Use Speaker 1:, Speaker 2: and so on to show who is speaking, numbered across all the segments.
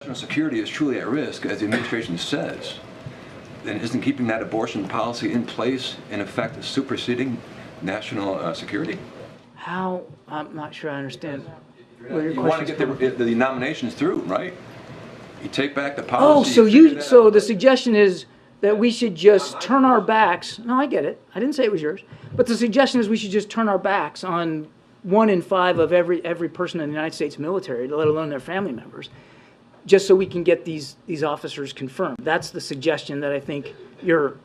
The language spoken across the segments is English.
Speaker 1: National security is truly at risk, as the administration says, then isn't keeping that abortion policy in place, in effect, superseding national security?
Speaker 2: How? I'm not sure I understand.
Speaker 1: You want to get the nominations through, right? You take back the policy.
Speaker 2: Oh, so the suggestion is that we should just turn our backs. No, I get it. I didn't say it was yours. But the suggestion is we should just turn our backs on 1 in 5 of every person in the United States military, let alone their family members, just so we can get these officers confirmed. That's the suggestion that I think you're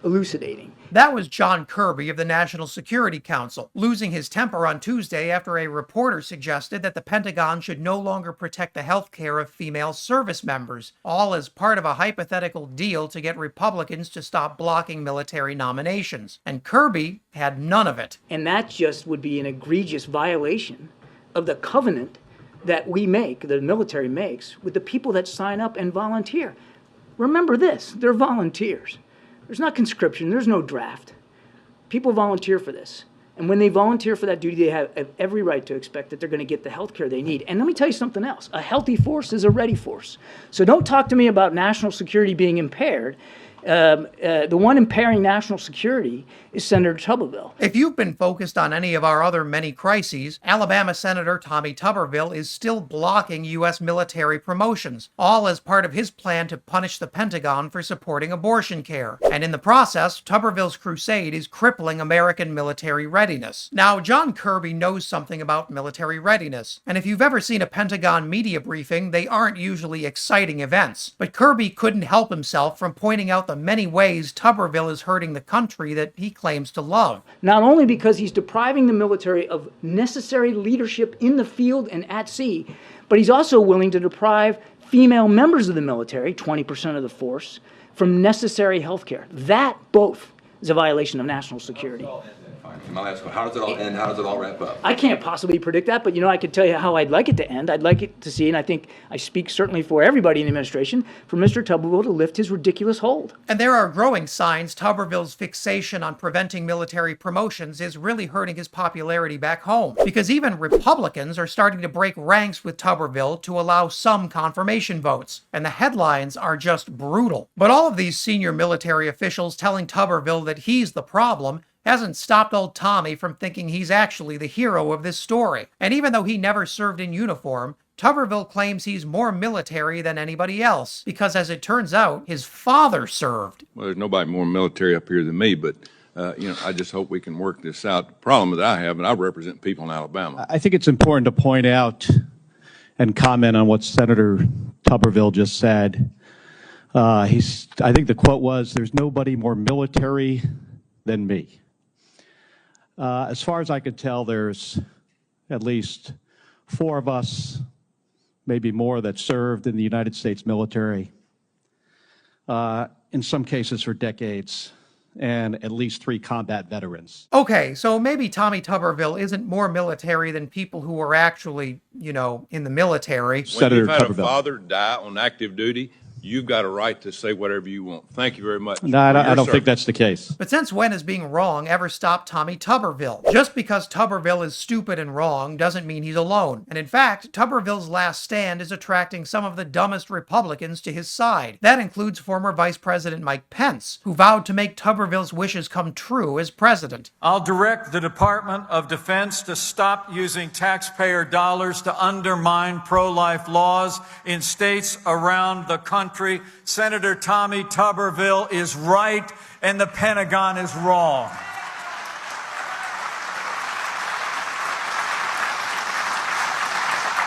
Speaker 2: elucidating.
Speaker 3: That was John Kirby of the National Security Council, losing his temper on Tuesday after a reporter suggested that the Pentagon should no longer protect the health care of female service members, all as part of a hypothetical deal to get Republicans to stop blocking military nominations. And Kirby had none of it.
Speaker 2: And that just would be an egregious violation of the covenant that we make, the military makes, with the people that sign up and volunteer. Remember this, they're volunteers. There's not conscription, there's no draft. People volunteer for this. And when they volunteer for that duty, they have every right to expect that they're going to get the health care they need. And let me tell you something else. A healthy force is a ready force. So don't talk to me about national security being impaired. The one impairing national security is Senator Tuberville.
Speaker 3: If you've been focused on any of our other many crises, Alabama Senator Tommy Tuberville is still blocking U.S. military promotions, all as part of his plan to punish the Pentagon for supporting abortion care. And in the process, Tuberville's crusade is crippling American military readiness. Now, John Kirby knows something about military readiness, and if you've ever seen a Pentagon media briefing, they aren't usually exciting events. But Kirby couldn't help himself from pointing out the many ways Tuberville is hurting the country that he claims to love.
Speaker 2: Not only because he's depriving the military of necessary leadership in the field and at sea, but he's also willing to deprive female members of the military, 20% of the force, from necessary health care. That both is a violation of national security.
Speaker 1: My last question, how does it all end? How does it all wrap up?
Speaker 2: I can't possibly predict that, but I could tell you how I'd like it to end. I'd like it to see, and I think I speak certainly for everybody in the administration, for Mr. Tuberville to lift his ridiculous hold.
Speaker 3: And there are growing signs Tuberville's fixation on preventing military promotions is really hurting his popularity back home, because even Republicans are starting to break ranks with Tuberville to allow some confirmation votes, and the headlines are just brutal. But all of these senior military officials telling Tuberville that he's the problem hasn't stopped old Tommy from thinking he's actually the hero of this story. And even though he never served in uniform, Tuberville claims he's more military than anybody else, because as it turns out, his father served.
Speaker 4: Well, there's nobody more military up here than me, but I just hope we can work this out. The problem that I have, and I represent people in Alabama.
Speaker 5: I think it's important to point out and comment on what Senator Tuberville just said. I think the quote was, "There's nobody more military than me." As far as I could tell, there's at least 4 of us, maybe more, that served in the United States military, in some cases for decades, and at least 3 combat veterans.
Speaker 3: Okay, so maybe Tommy Tuberville isn't more military than people who are actually, in the military.
Speaker 4: When you've had a father die on active duty, you've got a right to say whatever you want. Thank you very much.
Speaker 5: No, I don't think that's the case.
Speaker 3: But since when has being wrong ever stopped Tommy Tuberville? Just because Tuberville is stupid and wrong doesn't mean he's alone. And in fact, Tuberville's last stand is attracting some of the dumbest Republicans to his side. That includes former Vice President Mike Pence, who vowed to make Tuberville's wishes come true as president.
Speaker 6: I'll direct the Department of Defense to stop using taxpayer dollars to undermine pro-life laws in states around the country. Senator Tommy Tuberville is right and the Pentagon is wrong.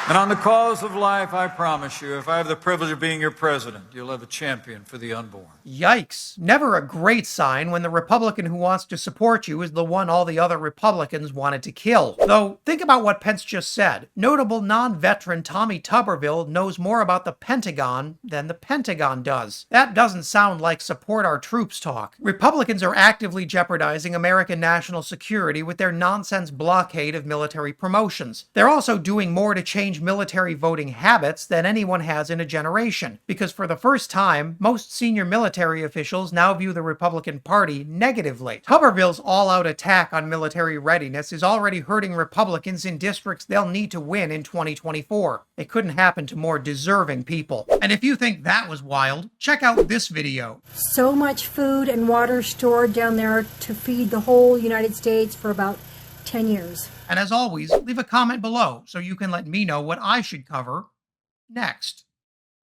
Speaker 6: And on the cause of life, I promise you, if I have the privilege of being your president, you'll have a champion for the unborn.
Speaker 3: Yikes. Never a great sign when the Republican who wants to support you is the one all the other Republicans wanted to kill. Though, think about what Pence just said. Notable non-veteran Tommy Tuberville knows more about the Pentagon than the Pentagon does. That doesn't sound like support our troops talk. Republicans are actively jeopardizing American national security with their nonsense blockade of military promotions. They're also doing more to change change military voting habits than anyone has in a generation, because for the first time, most senior military officials now view the Republican Party negatively. Tuberville's all-out attack on military readiness is already hurting Republicans in districts they'll need to win in 2024. It couldn't happen to more deserving people. And if you think that was wild, check out this video.
Speaker 7: So much food and water stored down there to feed the whole United States for about 10 years.
Speaker 3: And as always, leave a comment below so you can let me know what I should cover next.